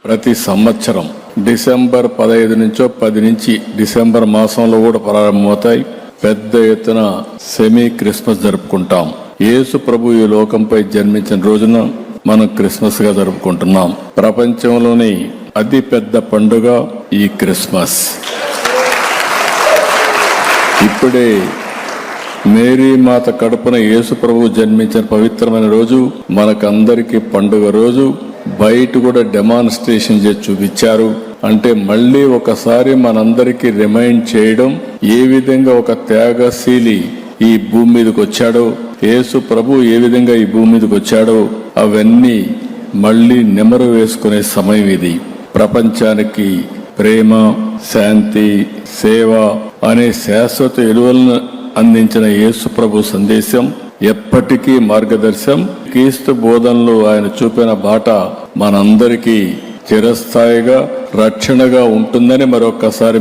ప్రతి సంవత్సరం డిసెంబర్ 15 నుంచో 10 నుంచి డిసెంబర్ మాసంలో కూడా ప్రారంభమవుతాయి. పెద్ద ఎత్తున సెమీ క్రిస్మస్ జరుపుకుంటాం. యేసు ప్రభు ఈ లోకంపై జన్మించిన రోజున మనం క్రిస్మస్ గా జరుపుకుంటున్నాం. ప్రపంచంలోని అతి పెద్ద పండుగ ఈ క్రిస్మస్. ఇప్పుడే మేరీ మాత కడుపున యేసు ప్రభు జన్మించిన పవిత్రమైన రోజు, మనకందరికీ పండుగ రోజు. బయట కూడా డెమాన్స్ట్రేషన్ చేసి చూపించారు. అంటే మళ్ళీ ఒకసారి మనందరికీ రిమైండ్ చేయడం, ఏ విధంగా ఒక త్యాగశీలి ఈ భూమి మీదకి వచ్చాడో, యేసు ప్రభు ఏ విధంగా ఈ భూమి మీదకి వచ్చాడో అవన్నీ మళ్ళీ నెమరు వేసుకునే సమయం ఇది. ప్రపంచానికి ప్రేమ, శాంతి, సేవ అనే శాశ్వత విలువలను అందించిన యేసు ప్రభు సందేశం ఎప్పటికీ మార్గదర్శనం. క్రీస్తు బోధనలో ఆయన చూపిన బాట మనందరికీ చిరస్థాయిగా రక్షణగా ఉంటుందని మరొక్కసారి